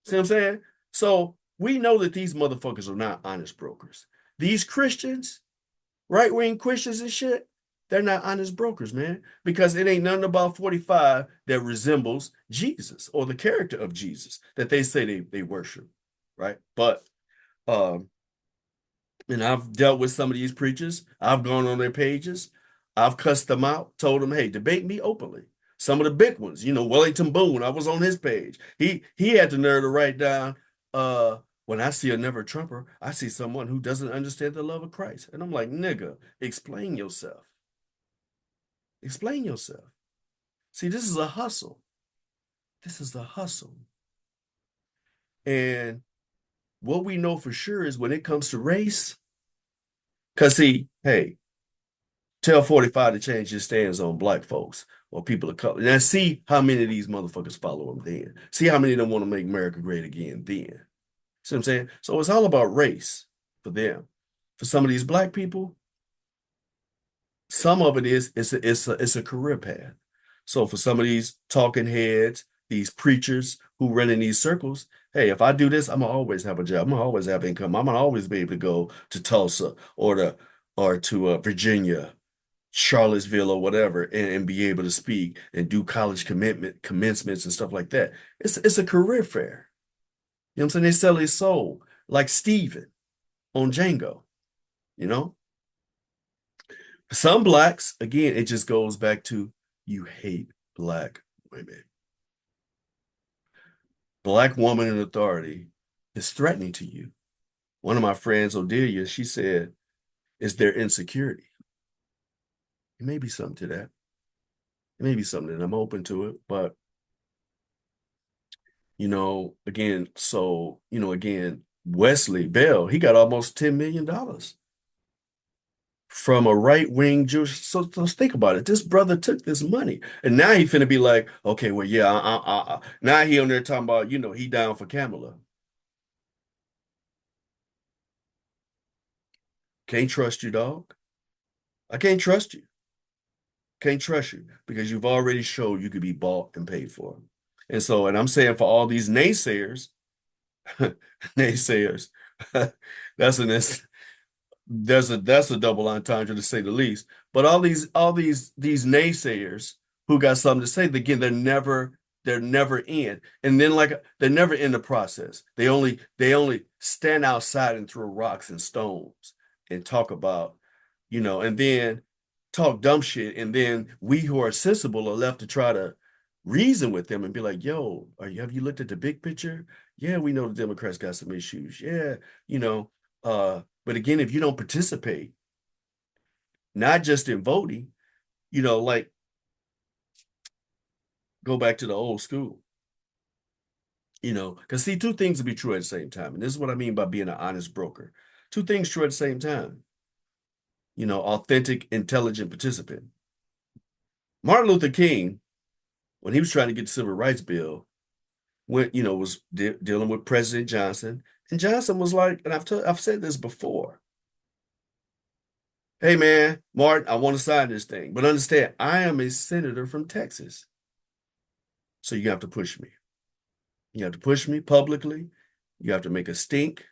what I'm saying? So we know that these motherfuckers are not honest brokers. These Christians, right-wing Christians and shit, they're not honest brokers, man, because it ain't nothing about 45 that resembles Jesus or the character of Jesus that they say they worship, right? But um, and I've dealt with some of these preachers. I've gone on their pages. I've cussed them out, told them, hey, debate me openly. Some of the big ones, Wellington Boone, I was on his page. He had the nerve to write down, when I see a never Trumper, I see someone who doesn't understand the love of Christ. And I'm like, nigga, explain yourself. Explain yourself. See, this is a hustle. This is a hustle. And what we know for sure is when it comes to race, because see, hey, tell 45 to change his stance on black folks or people of color. Now see how many of these motherfuckers follow him then. See how many of them want to make America great again then. See what I'm saying? So it's all about race for them. For some of these black people, some of it is it's a career path. So for some of these talking heads, these preachers who run in these circles, hey, if I do this, I'm gonna always have a job. I'm gonna always have income. I'm gonna always be able to go to Tulsa or to Virginia, Charlottesville, or whatever, and be able to speak and do college commencements and stuff like that. It's a career fair. You know what I'm saying? They sell his soul like Steven on Django, you know? Some blacks, again, it just goes back to you hate black women. Black woman in authority is threatening to you. One of my friends, Odelia, she said, is their insecurity. It may be something to that. It may be something that I'm open to it, but again, Wesley Bell, he got almost $10 million from a right-wing Jewish. So let's think about it. This brother took this money, and now he finna be like, okay, well, yeah, now he on there talking about, he down for Kamala. Can't trust you, dog. I can't trust you. Can't trust you because you've already showed you could be bought and paid for. And I'm saying for all these naysayers, naysayers, that's an that's a double entendre to say the least. But all these naysayers who got something to say, again, they're never in. And then like they're never in the process. They only stand outside and throw rocks and stones and talk about, and then talk dumb shit. And then we who are sensible are left to try to reason with them and be like, yo, have you looked at the big picture? Yeah, we know the Democrats got some issues. Yeah, you know, but again, if you don't participate, not just in voting, like go back to the old school, because see, two things will be true at the same time. And this is what I mean by being an honest broker. Two things true at the same time, authentic, intelligent participant. Martin Luther King, when he was trying to get the civil rights bill, was dealing with President Johnson. And Johnson was like, and I've said this before. Hey man, Martin, I want to sign this thing, but understand, I am a senator from Texas. So you have to push me. You have to push me publicly. You have to make a stink.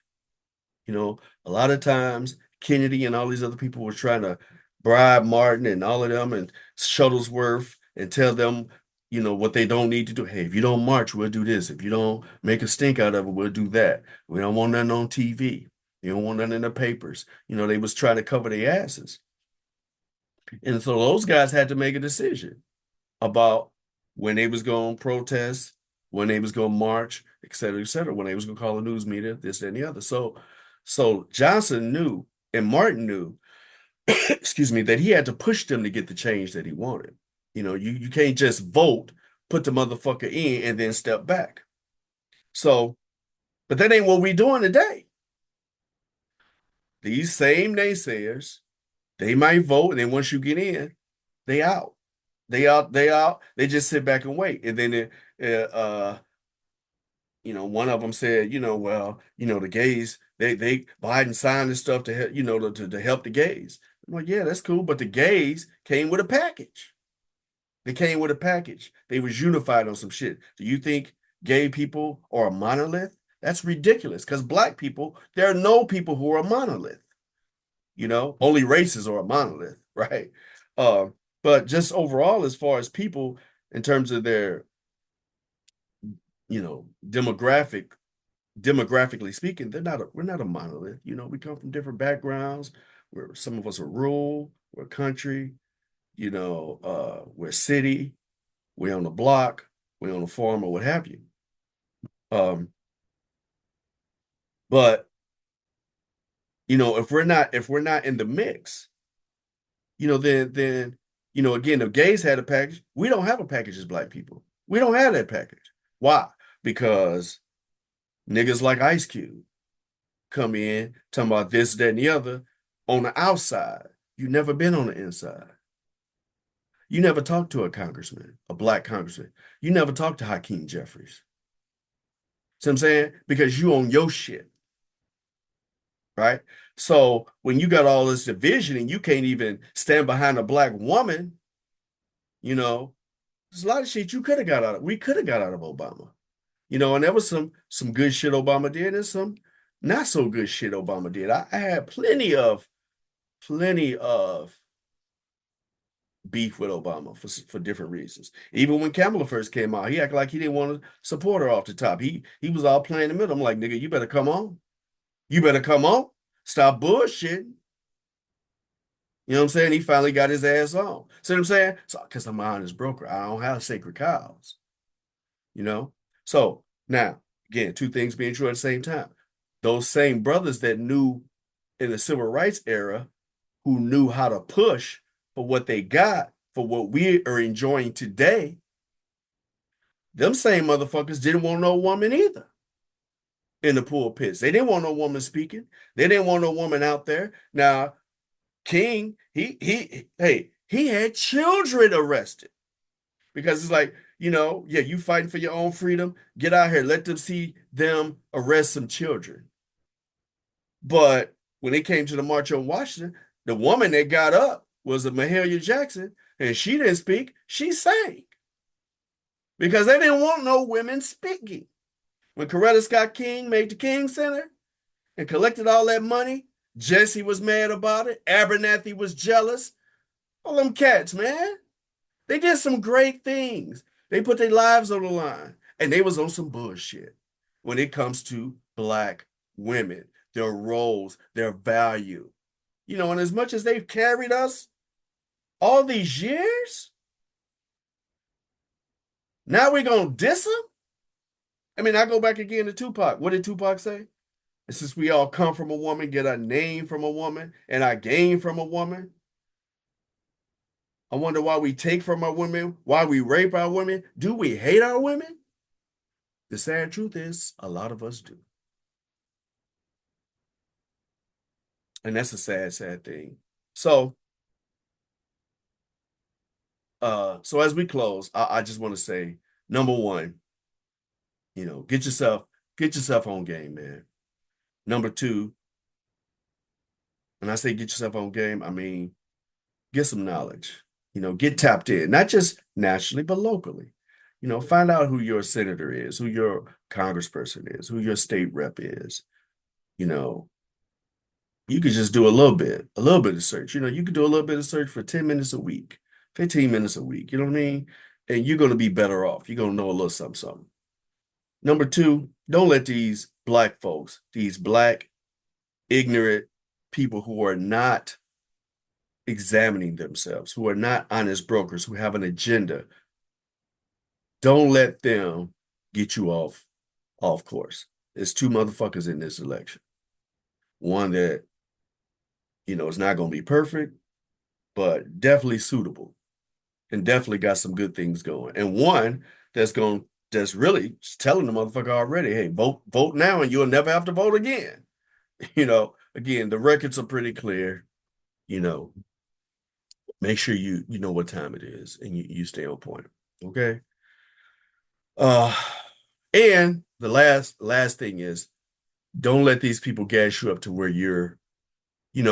A lot of times Kennedy and all these other people were trying to bribe Martin and all of them and Shuttlesworth and tell them, what they don't need to do. Hey, if you don't march, we'll do this. If you don't make a stink out of it, we'll do that. We don't want nothing on TV. You don't want nothing in the papers. They was trying to cover their asses. And so those guys had to make a decision about when they was going to protest, when they was gonna march, et cetera, et cetera, when they was gonna call a news meeting, this, that, and the other. So Johnson knew and Martin knew, excuse me, that he had to push them to get the change that he wanted. You can't just vote, put the motherfucker in, and then step back. So, but that ain't what we doing today. These same naysayers, they might vote, and then once you get in, they out. They out, they out. They just sit back and wait. And then one of them said, well, the gays, they Biden signed this stuff to help, to help the gays. I'm like, yeah, that's cool, but the gays came with a package. They came with a package. They was unified on some shit. Do you think gay people are a monolith? That's ridiculous. Because black people, there are no people who are a monolith. Only races are a monolith, right? Uh, but just overall, as far as people in terms of their, demographically speaking, we're not a monolith. We come from different backgrounds. Where some of us are rural, we're country, we're city, we're on the block, we're on a farm, or what have you. But if we're not in the mix, then again, the gays had a package. We don't have a package as black people. We don't have that package. Why? Because niggas like Ice Cube come in talking about this, that, and the other on the outside. You never been on the inside. You never talked to a congressman, a black congressman. You never talked to Hakeem Jeffries. See what I'm saying? Because you own your shit. Right? So when you got all this division and you can't even stand behind a black woman, there's a lot of shit we could have got out of Obama. And there was some good shit Obama did and some not so good shit Obama did. I had plenty of beef with Obama for different reasons. Even when Kamala first came out, he acted like he didn't want to support her off the top. He was all playing the middle. I'm like, nigga, you better come on. You better come on. Stop bullshitting. You know what I'm saying? He finally got his ass on. See what I'm saying? So, because I'm an honest broker, I don't have sacred cows. So now, again, two things being true at the same time. Those same brothers that knew in the civil rights era, who knew how to push for what they got, for what we are enjoying today, them same motherfuckers didn't want no woman either in the pulpits. They didn't want no woman speaking. They didn't want no woman out there. Now, King, he had children arrested because it's like, yeah, you fighting for your own freedom. Get out here. Let them see them arrest some children. But when it came to the March on Washington, the woman that got up was a Mahalia Jackson, and she didn't speak. She sang because they didn't want no women speaking. When Coretta Scott King made the King Center and collected all that money, Jesse was mad about it. Abernathy was jealous. All them cats, man. They did some great things. They put their lives on the line. And they was on some bullshit when it comes to black women, their roles, their value. And as much as they've carried us all these years, now we're going to diss them? I mean, I go back again to Tupac. What did Tupac say? And since we all come from a woman, get our name from a woman, and our gain from a woman, I wonder why we take from our women, why we rape our women. Do we hate our women? The sad truth is, a lot of us do. And that's a sad, sad thing. So as we close, I just want to say, number one, get yourself on game, man. Number two, when I say get yourself on game, I mean, get some knowledge, get tapped in, not just nationally, but locally. Find out who your senator is, who your congressperson is, who your state rep is. You could just do a little bit of search. You could do a little bit of search for 10 minutes a week, 15 minutes a week. You know what I mean? And you're going to be better off. You're going to know a little something, something. Number two, don't let these black folks, these black, ignorant people who are not examining themselves, who are not honest brokers, who have an agenda, don't let them get you off course. There's two motherfuckers in this election. One that, is not going to be perfect, but definitely suitable and definitely got some good things going. And one that's really telling the motherfucker already, hey, vote now and you'll never have to vote again. Again, the records are pretty clear. You know, make sure you know what time it is and you stay on point. Okay. Uh and the last thing is don't let these people gas you up to where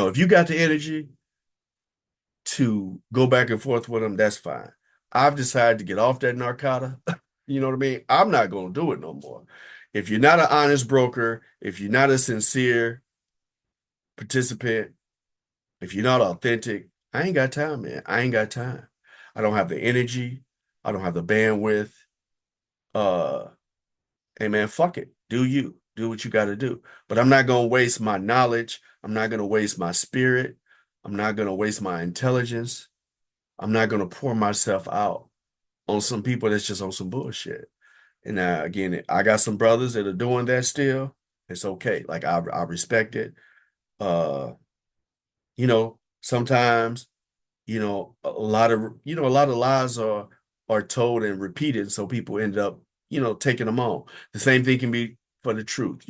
if you got the energy to go back and forth with them, that's fine. I've decided to get off that narcotic. You know what I mean? I'm not going to do it no more. If you're not an honest broker, if you're not a sincere participant, if you're not authentic, I ain't got time, man. I ain't got time. I don't have the energy. I don't have the bandwidth. Uh, hey man, fuck it. Do you. Do what you got to do. But I'm not going to waste my knowledge. I'm not going to waste my spirit. I'm not going to waste my intelligence. I'm not going to pour myself out on some people that's just on some bullshit. And again, I got some brothers that are doing that still. It's okay. Like I respect it. Uh, sometimes, a lot of lies are told and repeated, so people end up, taking them on. The same thing can be for the truth,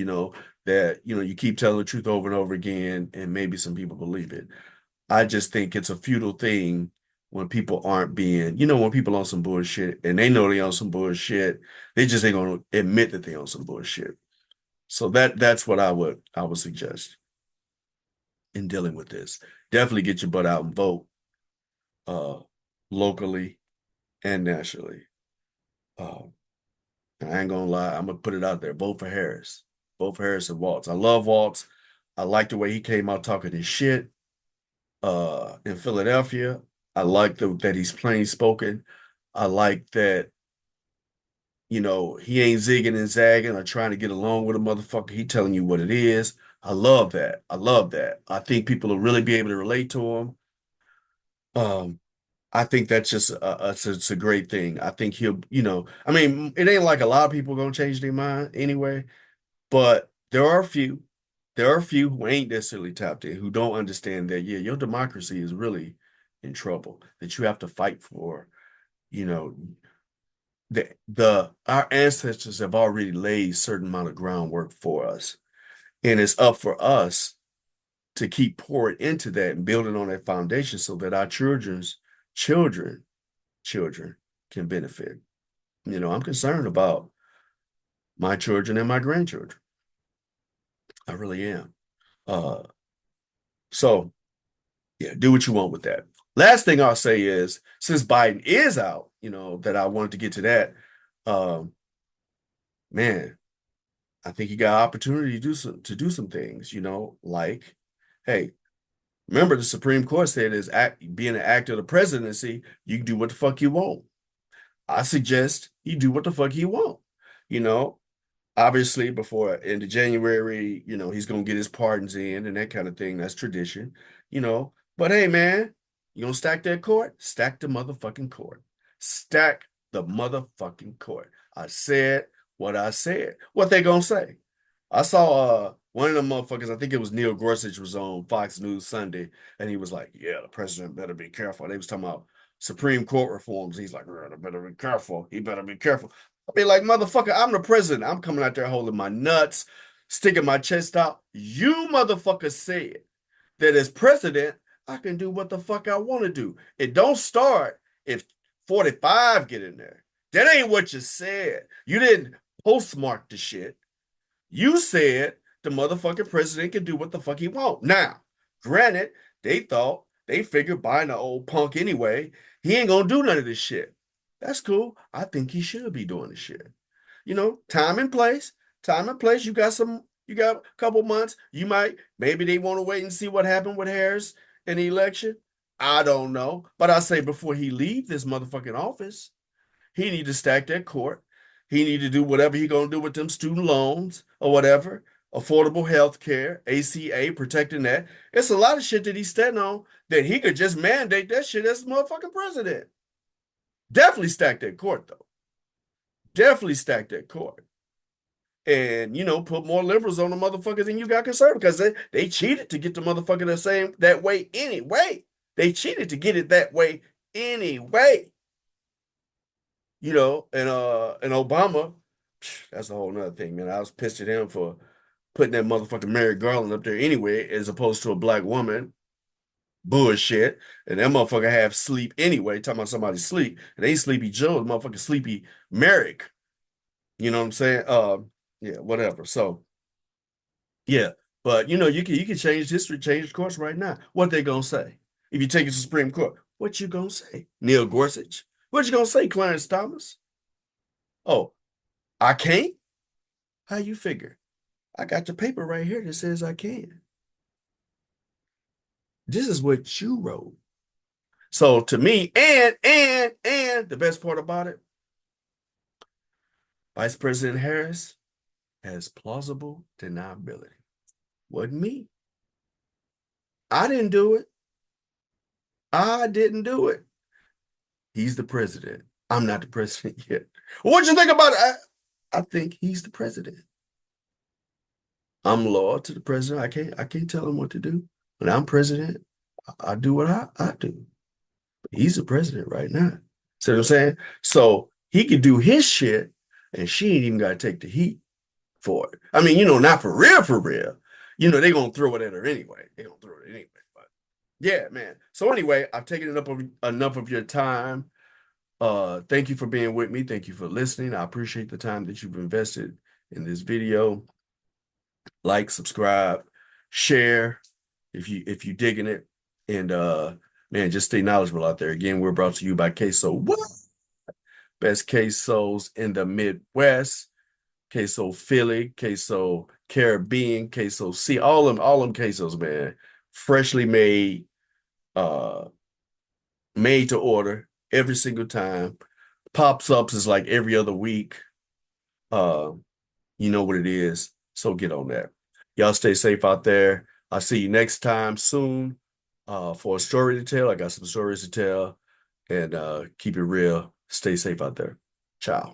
that you keep telling the truth over and over again, and maybe some people believe it. I just think it's a futile thing when people aren't when people on some bullshit and they know they on some bullshit, they just ain't gonna admit that they on some bullshit. So that's what I would suggest in dealing with this. Definitely get your butt out and vote, uh, locally and nationally. Uh, I ain't gonna lie, I'm gonna put it out there. Vote for Harris. Vote for Harris and Walz. I love Walz. I like the way he came out talking his shit in Philadelphia. I like that he's plain spoken. I like that, he ain't zigging and zagging or trying to get along with a motherfucker. He telling you what it is. I love that. I love that. I think people will really be able to relate to him. Um, I think that's just it's a great thing. I think I mean, it ain't like a lot of people gonna change their mind anyway, but there are a few who ain't necessarily tapped in, who don't understand that, yeah, your democracy is really in trouble, that you have to fight for, you know, our ancestors have already laid certain amount of groundwork for us. And it's up for us to keep pouring into that and building on that foundation so that our children's children, children can benefit. I'm concerned about my children and my grandchildren. I really am. Uh, so yeah, do what you want with that. Last thing I'll say is, since Biden is out, that I wanted to get to that. Um, man, I think he got opportunity to do some things, like, hey, remember the Supreme Court said being an act of the presidency, you can do what the fuck you want. I suggest he do what the fuck he want. You know, Obviously before into January, he's gonna get his pardons in and that kind of thing. That's tradition, you know. But hey, man, you gonna stack that court? Stack the motherfucking court. Stack the motherfucking court. I said what I said. What they gonna say? I saw one of the motherfuckers, I think it was Neil Gorsuch, was on Fox News Sunday, and he was like, yeah, the president better be careful. They was talking about Supreme Court reforms. He's like, better be careful. He better be careful. I'll be like, motherfucker, I'm the president. I'm coming out there holding my nuts, sticking my chest out. You motherfucker said that as president, I can do what the fuck I want to do. It don't start if 45 get in there. That ain't what you said. You didn't postmark the shit. You said the motherfucking president can do what the fuck he want. Now, granted, they figured buying an old punk anyway, he ain't gonna do none of this shit. That's cool. I think he should be doing this shit. Time and place. Time and place. You got a couple months. Maybe they want to wait and see what happened with Harris in the election. I don't know. But I say before he leave this motherfucking office, he need to stack that court. He need to do whatever he gonna do with them student loans or whatever. Affordable health care, ACA, protecting that. It's a lot of shit that he's standing on that he could just mandate that shit as motherfucking president. Definitely stack that court though. Definitely stack that court. And put more liberals on the motherfuckers than you got conservative because they cheated to get the motherfucker the same that way anyway. They cheated to get it that way anyway. And Obama, that's a whole nother thing, man. I was pissed at him for putting that motherfucking Merrick Garland up there anyway, as opposed to a black woman. Bullshit. And that motherfucker have sleep anyway, talking about somebody sleep. It ain't Sleepy Joe, the motherfucker Sleepy Merrick. You know what I'm saying? Yeah, whatever. So yeah, but you can change history, change course right now. What they gonna say? If you take it to Supreme Court, what you gonna say? Neil Gorsuch? What you gonna say, Clarence Thomas? Oh, I can't? How you figure? I got your paper right here that says I can. This is what you wrote. So to me, and the best part about it, Vice President Harris has plausible deniability. Wasn't me. I didn't do it. I didn't do it. He's the president. I'm not the president yet. What you think about it? I think he's the president. I'm loyal to the president. I can't tell him what to do. When I'm president, I do what I do. He's the president right now. See what I'm saying? So he could do his shit, and she ain't even got to take the heat for it. I mean, not for real, for real. They're gonna throw it at her anyway. They're gonna throw it anyway. But yeah, man. So anyway, I've taken enough of your time. Thank you for being with me. Thank you for listening. I appreciate the time that you've invested in this video. Like, subscribe, share if you digging it. And man, just stay knowledgeable out there. Again, we're brought to you by Queso. What? Best quesos in the Midwest. Queso Philly, Queso Caribbean, Queso C, all them quesos, man. Freshly uh made to order every single time. Pops ups is like every other week. Uh, you know what it is. So get on that. Y'all stay safe out there. I'll see you next time soon. For a story to tell. I got some stories to tell. And keep it real. Stay safe out there. Ciao.